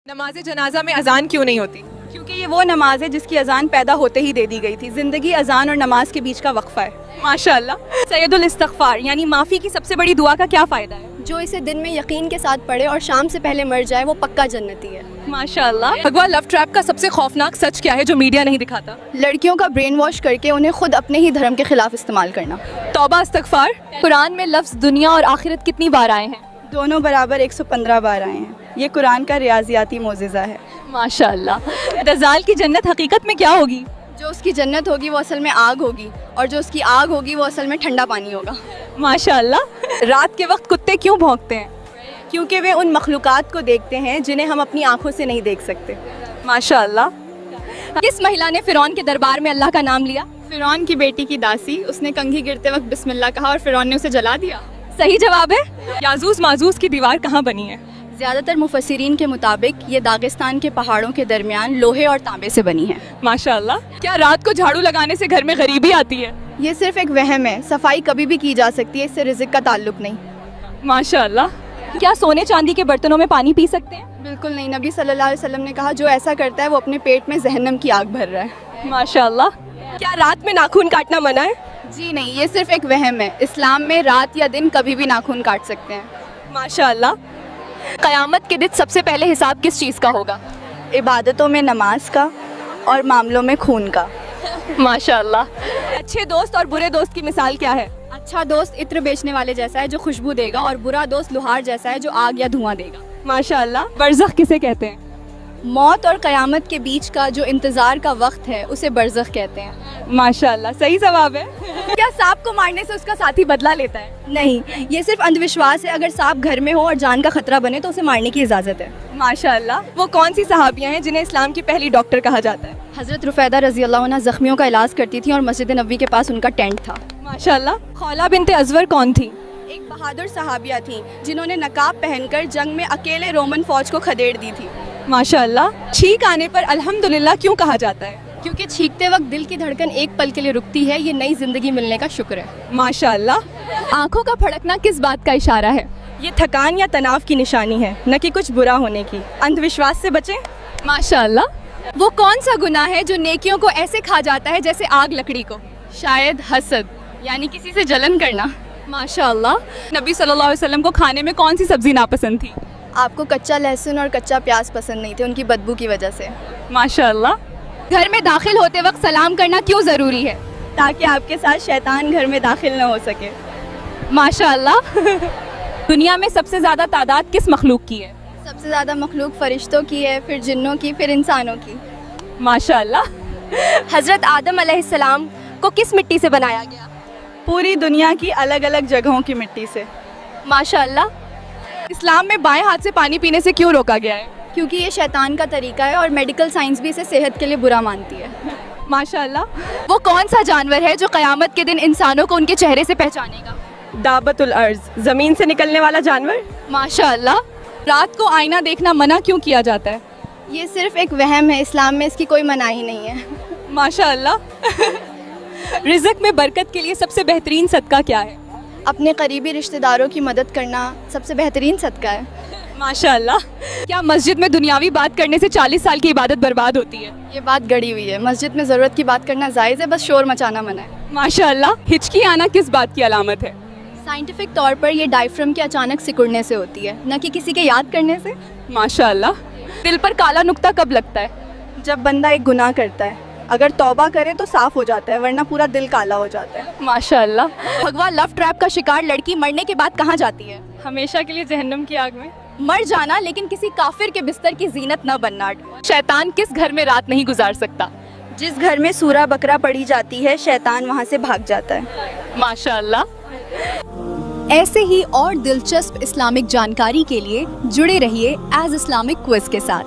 نماز جنازہ میں اذان کیوں نہیں ہوتی؟ کیونکہ یہ وہ نماز ہے جس کی اذان پیدا ہوتے ہی دے دی گئی تھی. زندگی اذان اور نماز کے بیچ کا وقفہ ہے. ماشاءاللہ. سید الاستغفار یعنی معافی کی سب سے بڑی دعا کا کیا فائدہ ہے؟ جو اسے دن میں یقین کے ساتھ پڑھے اور شام سے پہلے مر جائے وہ پکا جنتی ہے. ماشاءاللہ. بھگوا لو ٹریپ کا سب سے خوفناک سچ کیا ہے جو میڈیا نہیں دکھاتا؟ لڑکیوں کا برین واش کر کے انہیں خود اپنے ہی دھرم کے خلاف استعمال کرنا. توبہ استغفار. قرآن میں لفظ دنیا اور آخرت کتنی بار آئے ہیں؟ دونوں برابر 115 بار آئے ہیں. یہ قرآن کا ریاضیاتی معجزہ ہے. ماشاءاللہ. دجال کی جنت حقیقت میں کیا ہوگی؟ جو اس کی جنت ہوگی وہ اصل میں آگ ہوگی اور جو اس کی آگ ہوگی وہ اصل میں ٹھنڈا پانی ہوگا. ماشاءاللہ. رات کے وقت کتے کیوں بھونکتے ہیں؟ کیونکہ وہ ان مخلوقات کو دیکھتے ہیں جنہیں ہم اپنی آنکھوں سے نہیں دیکھ سکتے. ماشاءاللہ. کس مہیلا نے فرعون کے دربار میں اللہ کا نام لیا؟ فرعون کی بیٹی کی داسی. اس نے کنگھی گرتے وقت بسم اللہ کہا اور فرعون نے اسے جلا دیا. صحیح جواب ہے. یاجوج ماجوج کی دیوار کہاں بنی ہے؟ زیادہ تر مفسرین کے مطابق یہ داغستان کے پہاڑوں کے درمیان لوہے اور تانبے سے بنی ہے. ماشاءاللہ. کیا رات کو جھاڑو لگانے سے گھر میں غریبی آتی ہے؟ یہ صرف ایک وہم ہے. صفائی کبھی بھی کی جا سکتی ہے, اس سے رزق کا تعلق نہیں. ماشاءاللہ. کیا سونے چاندی کے برتنوں میں پانی پی سکتے ہیں؟ بالکل نہیں. نبی صلی اللہ علیہ وسلم نے کہا جو ایسا کرتا ہے وہ اپنے پیٹ میں جہنم کی آگ بھر رہا ہے. ماشاءاللہ. کیا رات میں ناخن کاٹنا منع ہے؟ جی نہیں, یہ صرف ایک وہم ہے. اسلام میں رات یا دن کبھی بھی ناخن کاٹ سکتے ہیں. ماشاءاللہ. قیامت کے دن سب سے پہلے حساب کس چیز کا ہوگا؟ عبادتوں میں نماز کا اور معاملوں میں خون کا. ماشاءاللہ. اچھے دوست اور برے دوست کی مثال کیا ہے؟ اچھا دوست عطر بیچنے والے جیسا ہے جو خوشبو دے گا اور برا دوست لوہار جیسا ہے جو آگ یا دھواں دے گا. ماشاءاللہ. برزخ کسے کہتے ہیں؟ موت اور قیامت کے بیچ کا جو انتظار کا وقت ہے اسے برزخ کہتے ہیں. ماشاءاللہ. صحیح جواب ہے. کیا سانپ کو مارنے سے اس کا ساتھی بدلہ لیتا ہے؟ نہیں, یہ صرف اندھ وشواس ہے. اگر سانپ گھر میں ہو اور جان کا خطرہ بنے تو اسے مارنے کی اجازت ہے. ماشاءاللہ. وہ کون سی صحابیاں ہیں جنہیں اسلام کی پہلی ڈاکٹر کہا جاتا ہے؟ حضرت رفیدہ رضی اللہ عنہ زخمیوں کا علاج کرتی تھیں اور مسجد نبوی کے پاس ان کا ٹینٹ تھا. ماشاءاللہ. خولہ بنت ازور کون تھی؟ ایک بہادر صحابیہ تھیں جنہوں نے نقاب پہن کر جنگ میں اکیلے رومن فوج کو کھدیڑ دی تھی. ماشاءاللہ. چھینک آنے پر الحمدللہ کیوں کہا جاتا ہے؟ کیونکہ چھینکتے وقت دل کی دھڑکن ایک پل کے لیے رکتی ہے. یہ نئی زندگی ملنے کا شکر ہے. ماشاءاللہ. آنکھوں کا پھڑکنا کس بات کا اشارہ ہے؟ یہ تھکان یا تناؤ کی نشانی ہے, نہ کہ کچھ برا ہونے کی. اندھ وشواس سے بچیں. ماشاءاللہ. وہ کون سا گناہ ہے جو نیکیوں کو ایسے کھا جاتا ہے جیسے آگ لکڑی کو؟ شاید حسد, یعنی کسی سے جلن کرنا. ماشاءاللہ. نبی صلی اللہ علیہ وسلم کو کھانے میں کون سی سبزی ناپسند تھی؟ آپ کو کچا لہسن اور کچا پیاز پسند نہیں تھے, ان کی بدبو کی وجہ سے. ماشاءاللہ. گھر میں داخل ہوتے وقت سلام کرنا کیوں ضروری ہے؟ تاکہ آپ کے ساتھ شیطان گھر میں داخل نہ ہو سکے. ماشاءاللہ. دنیا میں سب سے زیادہ تعداد کس مخلوق کی ہے؟ سب سے زیادہ مخلوق فرشتوں کی ہے, پھر جنوں کی, پھر انسانوں کی. ماشاءاللہ. حضرت آدم علیہ السلام کو کس مٹی سے بنایا گیا؟ پوری دنیا کی الگ الگ جگہوں کی مٹی سے. ماشاءاللہ. اسلام میں بائیں ہاتھ سے پانی پینے سے کیوں روکا گیا ہے؟ کیونکہ یہ شیطان کا طریقہ ہے اور میڈیکل سائنس بھی اسے صحت کے لیے برا مانتی ہے. ماشاءاللہ. وہ کون سا جانور ہے جو قیامت کے دن انسانوں کو ان کے چہرے سے پہچانے گا؟ دابت الارض, زمین سے نکلنے والا جانور. ماشاءاللہ. رات کو آئینہ دیکھنا منع کیوں کیا جاتا ہے؟ یہ صرف ایک وہم ہے, اسلام میں اس کی کوئی مناہی نہیں ہے. ماشاءاللہ. رزق میں برکت کے لیے سب سے بہترین صدقہ کیا ہے؟ اپنے قریبی رشتہ داروں کی مدد کرنا سب سے بہترین صدقہ ہے. ماشاءاللہ. کیا مسجد میں دنیاوی بات کرنے سے 40 سال کی عبادت برباد ہوتی ہے؟ یہ بات گڑی ہوئی ہے. مسجد میں ضرورت کی بات کرنا جائز ہے, بس شور مچانا منع ہے. ماشاءاللہ. ہچکی آنا کس بات کی علامت ہے؟ سائنٹیفک طور پر یہ ڈائفرم کے اچانک سکڑنے سے ہوتی ہے, نہ کہ کسی کے یاد کرنے سے. ماشاءاللہ. دل پر کالا نقطہ کب لگتا ہے؟ جب بندہ ایک گناہ کرتا ہے, اگر توبہ کرے تو صاف ہو جاتا ہے, ورنہ پورا دل کالا ہو جاتا ہے. ماشاءاللہ. بھگوا لو ٹریپ کا شکار لڑکی مرنے کے بعد کہاں جاتی ہے؟ ہمیشہ کے لیے جہنم کی آگ میں. مر جانا لیکن کسی کافر کے بستر کی زینت نہ بننا. شیطان کس گھر میں رات نہیں گزار سکتا؟ جس گھر میں سورہ بقرہ پڑھی جاتی ہے شیطان وہاں سے بھاگ جاتا ہے. ماشاءاللہ. ایسے ہی اور دلچسپ اسلامک جانکاری کے لیے جڑے رہیے ایز اسلامک کوئز کے ساتھ.